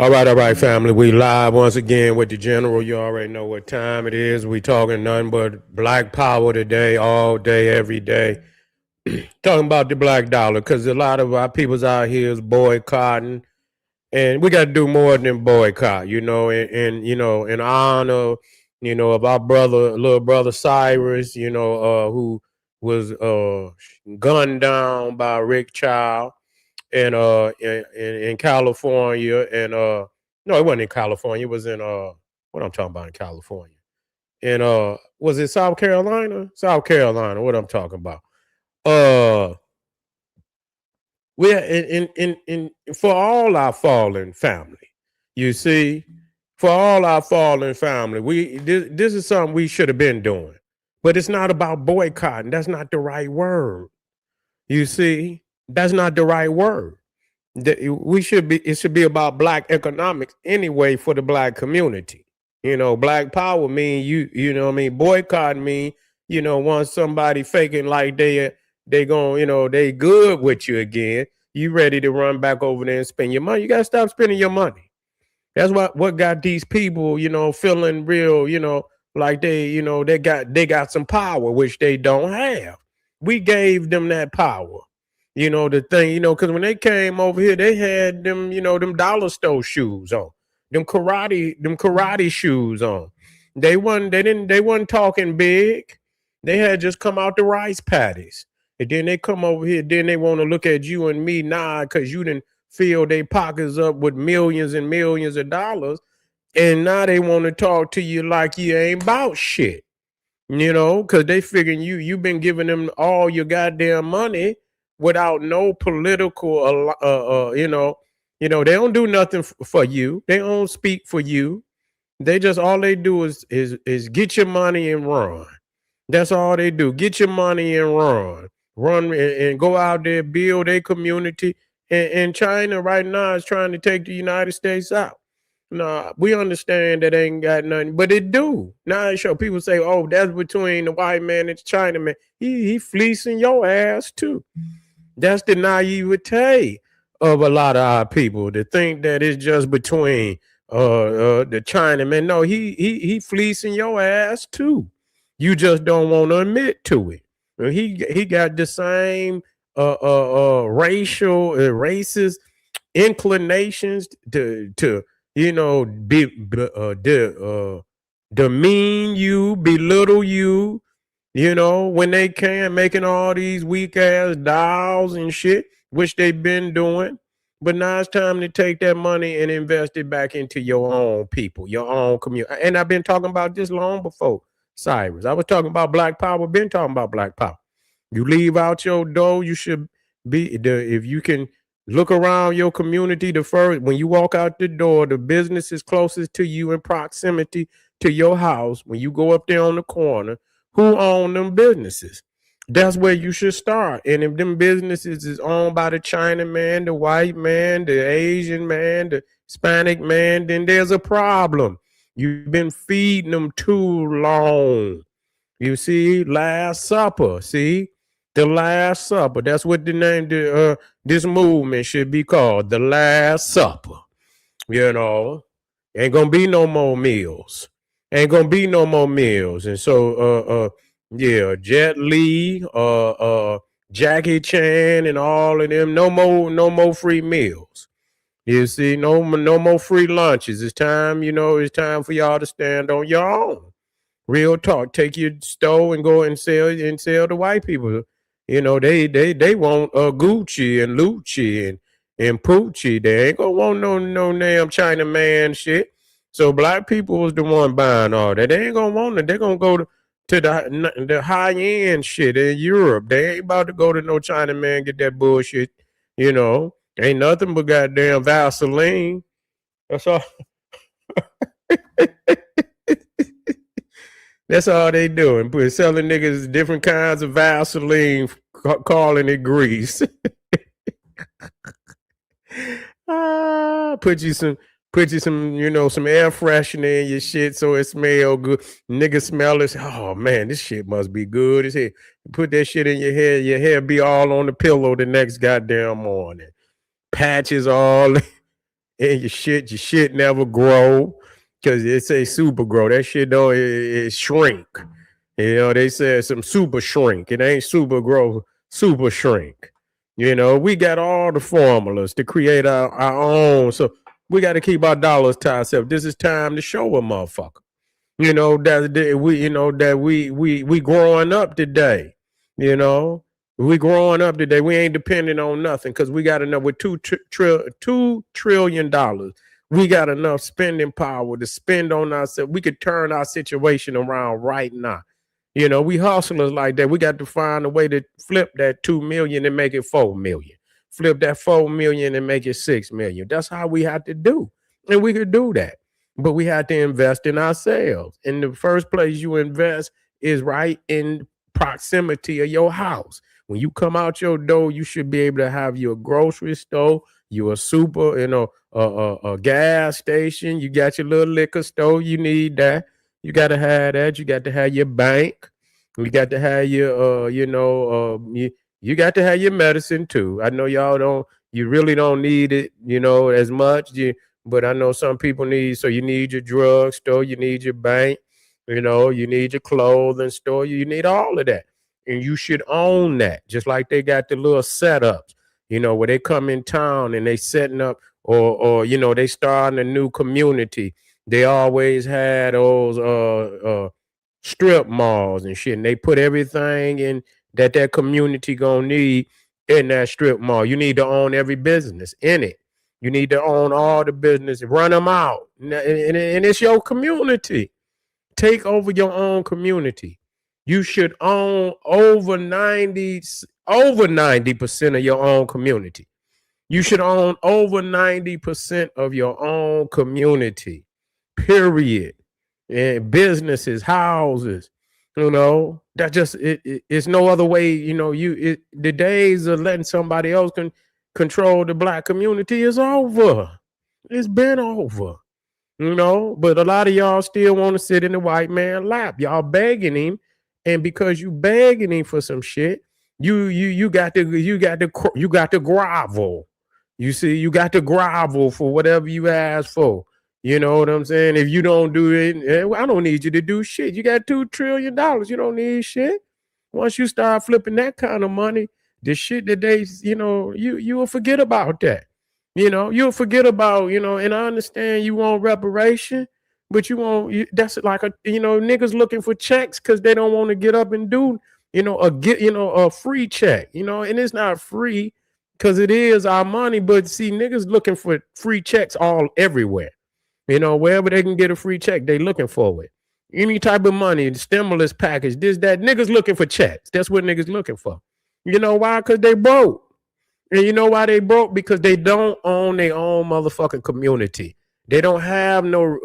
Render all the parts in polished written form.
All right, family. We live once again with the general. You already know what time it is. We talking nothing but black power today, all day, every day. Talking about the black dollar because a lot of our peoples out here is boycotting, and we got to do more than boycott. In honor, of our brother, little brother Cyrus. Who was gunned down by Rick Child in California and no, it wasn't in California. It was in what I'm talking about in California. And was it South Carolina? South Carolina, what I'm talking about. Uh we're in for all our fallen family. You see, for all our fallen family, this is something we should have been doing. But it's not about boycotting. That's not the right word. You see, that's not the right word. We should be it should be about black economics anyway for the black community. Black power mean boycott mean, once somebody faking like they going, they good with you again, you ready to run back over there and spend your money. You gotta stop spending your money. That's what got these people, feeling real, like they got some power, which they don't have. We gave them that power. The thing, because when they came over here, they had them, them dollar store shoes on, them karate shoes on. They wasn't talking big. They had just come out the rice paddies. And then they come over here, then they want to look at you and me now because you didn't fill their pockets up with millions and millions of dollars. And now they want to talk to you like you ain't about shit. Because they figuring you've been giving them all your goddamn money without no political, they don't do nothing for you. They don't speak for you. They just all they do is get your money and run. That's all they do. Get your money and run and go out there, build a community. And China right now is trying to take the United States out. No, we understand that ain't got nothing, but it do. Now it show people say, "Oh, that's between the white man and the China man." He fleecing your ass too. That's the naivete of a lot of our people to think that it's just between the Chinaman. No, he fleecing your ass too. You just don't want to admit to it. He got the same racial racist inclinations to demean you, belittle you, when they can, making all these weak ass dolls and shit, which they've been doing. But now it's time to take that money and invest it back into your own people, your own community. And I've been talking about this long before Cyrus. I was talking about black power, been talking about black power. You leave out your door, you should if you can look around your community, the first when you walk out the door, the businesses closest to you in proximity to your house, when you go up there on the corner, who own them businesses? That's where you should start. And if them businesses is owned by the China man, the white man, the Asian man, the Hispanic man, then there's a problem. You've been feeding them too long. You see, Last Supper. See, the Last Supper. That's what the name this movement should be called, the Last Supper. Ain't gonna be no more meals. Ain't gonna be no more meals. And so, yeah, Jet Li, Jackie Chan, and all of them. No more free meals. You see, no more free lunches. It's time. It's time for y'all to stand on your own. Real talk. Take your stove and go and sell to white people. They want Gucci and Lucci and Poochie. They ain't gonna want no damn China man shit. So black people was the one buying all that. They ain't gonna want it. They're gonna go to the high end shit in Europe. They ain't about to go to no China man get that bullshit. Ain't nothing but goddamn Vaseline. That's all. That's all they doing. Selling niggas different kinds of Vaseline, calling it grease. Put you some, some air freshener in your shit so it smell good. Niggas smell it. Oh man, this shit must be good as hell. Put that shit in your hair be all on the pillow the next goddamn morning. Patches all and your shit never grow because it say super grow. That shit don't it shrink. You know, they said some super shrink. It ain't super grow, super shrink. You know, we got all the formulas to create our own. So we got to keep our dollars to ourselves. This is time to show a motherfucker. You know that we, we growing up today. You know, we growing up today. We ain't depending on nothing because we got enough with $2 trillion. We got enough spending power to spend on ourselves. We could turn our situation around right now. You know, we hustlers like that. We got to find a way to flip that 2 million and make it 4 million. Flip that 4 million and make it 6 million. That's how we have to do. And we could do that. But we have to invest in ourselves. And the first place you invest is right in proximity of your house. When you come out your door, you should be able to have your grocery store, your super, a gas station. You got your little liquor store. You need that. You got to have that. You got to have your bank. You got to have your, you got to have your medicine too. I know y'all don't, you really don't need it, as much. But I know some people need, so you need your drugstore, you need your bank, you need your clothing store, you need all of that. And you should own that, just like they got the little setups, where they come in town and they setting up or they starting a new community. They always had those strip malls and shit, and they put everything in that community gonna need in that strip mall. You need to own every business in it. You need to own all the business, run them out, and it's your community. Take over your own community. You should own over 90% of your own community. You should own over 90% of your own community. Period. And businesses, houses, that just it's no other way. The days of letting somebody else control the black community is over. It's been over. But a lot of y'all still want to sit in the white man lap. Y'all begging him, and because you begging him for some shit, you got to grovel. You see, you got to grovel for whatever you ask for. You know what I'm saying? If you don't do it, I don't need you to do shit. You got $2 trillion. You don't need shit. Once you start flipping that kind of money, the shit that they, you will forget about that. You'll forget about, and I understand you want reparation, but that's like niggas looking for checks because they don't want to get up and do, a free check, and it's not free because it is our money. But see, niggas looking for free checks all everywhere. Wherever they can get a free check, they looking for it. Any type of money, stimulus package, this, that, niggas looking for checks. That's what niggas looking for. You know why? Because they broke. And you know why they broke? Because they don't own their own motherfucking community. They don't have no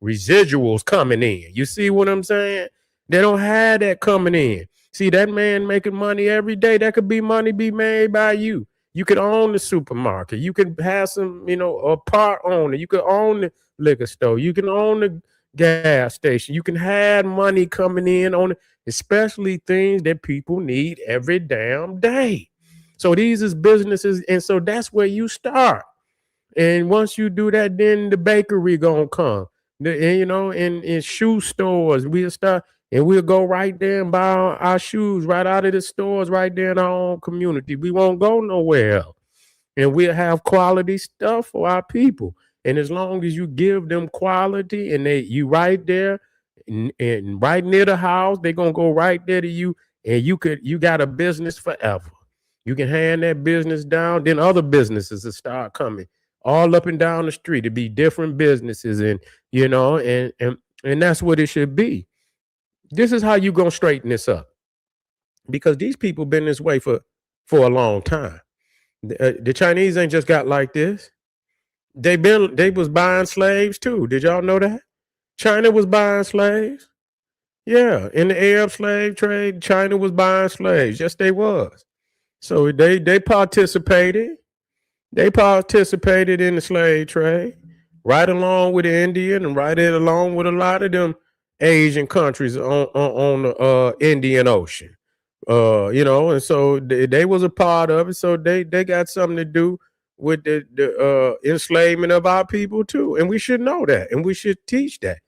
residuals coming in. You see what I'm saying? They don't have that coming in. See, that man making money every day, that could be money be made by you. You could own the supermarket. You could have some, a part owner. You could own the liquor store. You can own the gas station. You can have money coming in on it, especially things that people need every damn day. So these is businesses, and so that's where you start. And once you do that, then the bakery gonna come. In shoe stores, we'll start and we'll go right there and buy our shoes right out of the stores right there in our own community. We won't go nowhere else. And we'll have quality stuff for our people. And as long as you give them quality and you right there and right near the house, they're gonna go right there to you, and you got a business forever. You can hand that business down, then other businesses will start coming all up and down the street. To be different businesses, and and that's what it should be. This is how you gonna straighten this up, because these people been this way for a long time. The Chinese ain't just got like this. They was buying slaves too. Did y'all know that? China was buying slaves. Yeah, in the Arab slave trade, China was buying slaves. Yes, they was. So they participated. They participated in the slave trade, right along with the Indian and right along with a lot of them Asian countries on the Indian Ocean. And so they was a part of it. So they got something to do with the enslavement of our people too, and we should know that, and we should teach that.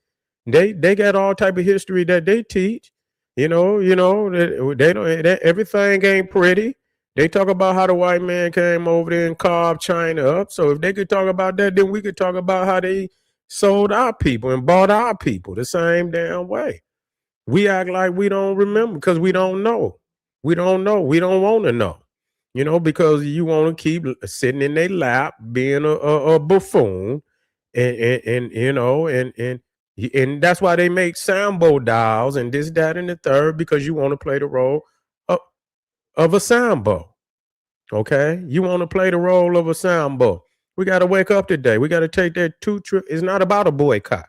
They got all type of history that they teach. They don't. Everything ain't pretty. They talk about how the white man came over there and carved China up. So if they could talk about that, then we could talk about how they sold our people and bought our people the same damn way. We act like we don't remember because we don't know. We don't know. We don't want to know. Because you want to keep sitting in their lap, being a buffoon, and that's why they make Sambo dolls and this, that, and the third, because you want to play the role of, of a Sambo. Okay, you want to play the role of a Sambo. We got to wake up today. We got to take that two trip. It's not about a boycott.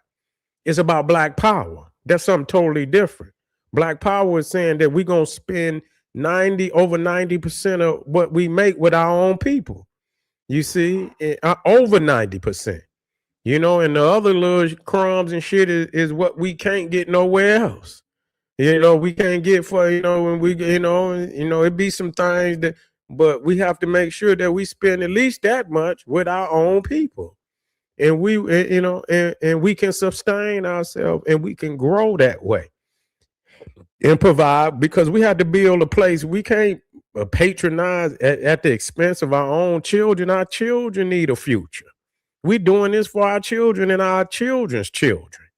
It's about Black Power. That's something totally different. Black Power is saying that we're gonna spend over 90% of what we make with our own people. You see, over 90%. And the other little crumbs and shit is what we can't get nowhere else. We can't get for when we it be some things that, but we have to make sure that we spend at least that much with our own people, and and we can sustain ourselves and we can grow that way and provide, because we have to build a place. We can't patronize at the expense of our own children. Our children need a future. We're doing this for our children and our children's children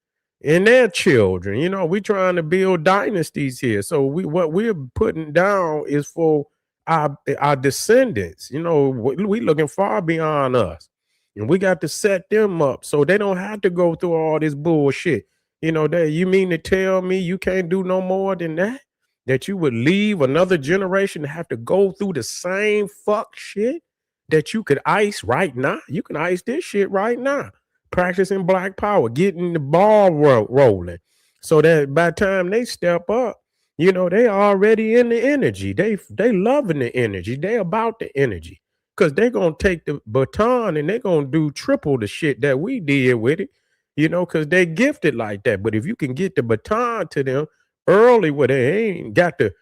and their children. We're trying to build dynasties here. So what we're putting down is for our descendants. We looking far beyond us. And we got to set them up so they don't have to go through all this bullshit. You mean to tell me you can't do no more than that? That you would leave another generation to have to go through the same fuck shit that you could ice right now? You can ice this shit right now. Practicing Black Power, getting the ball rolling, so that by the time they step up, they already in the energy. They loving the energy. They about the energy. Because they're going to take the baton and they're going to do triple the shit that we did with it, because they gifted like that. But if you can get the baton to them early where they ain't got to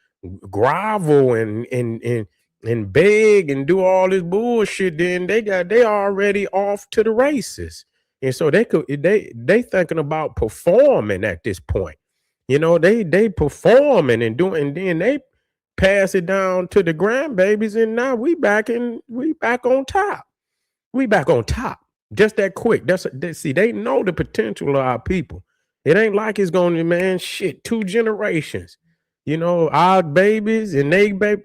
grovel and beg and do all this bullshit, then they already off to the races. And so they thinking about performing at this point. They performing and doing, and then they pass it down to the grandbabies, and now we back on top. We back on top. Just that quick. See, they know the potential of our people. It ain't like it's going to, man, shit, 2 generations. Our babies and they baby,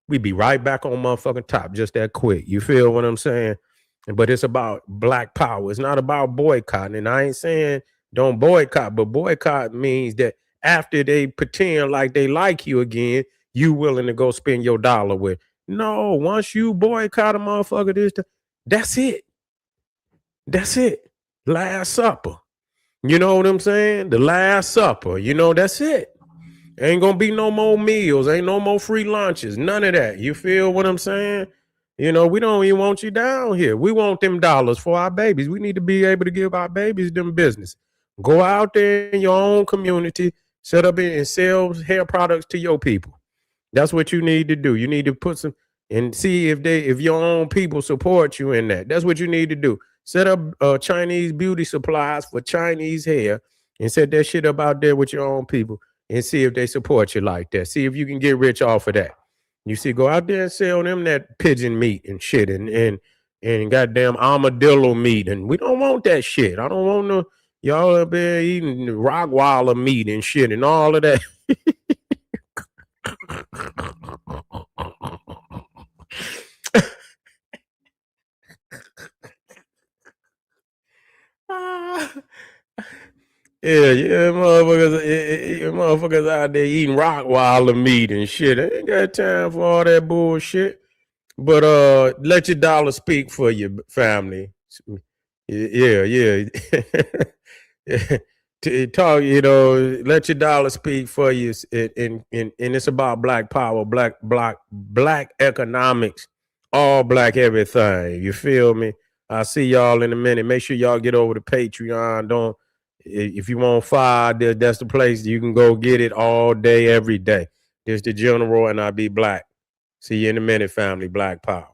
we be right back on motherfucking top just that quick. You feel what I'm saying? But it's about Black Power. It's not about boycotting. And I ain't saying don't boycott, but boycott means that after they pretend like they like you again, you willing to go spend your dollar with. No, once you boycott a motherfucker, that's it. That's it. Last supper. You know what I'm saying? The Last Supper. That's it. Ain't gonna be no more meals. Ain't no more free lunches. None of that. You feel what I'm saying? We don't even want you down here. We want them dollars for our babies. We need to be able to give our babies them business. Go out there in your own community, set up and sell hair products to your people. That's what you need to do. You need to put some and see if your own people support you in that. That's what you need to do. Set up Chinese beauty supplies for Chinese hair and set that shit up out there with your own people and see if they support you like that. See if you can get rich off of that. You see, go out there and sell them that pigeon meat and shit and goddamn armadillo meat. And we don't want that shit. I don't want y'all up there eating Rottweiler meat and shit and all of that. Yeah, motherfuckers out there eating Rottweiler meat and shit. I ain't got time for all that bullshit. But let your dollar speak for you, family. Yeah. To talk, let your dollar speak for you, and it's about Black Power, black economics, all black everything. You feel me? I'll see y'all in a minute. Make sure y'all get over to Patreon. If you want fire, that's the place you can go get it all day, every day. There's the General, and I be Black. See you in a minute, family. Black Power.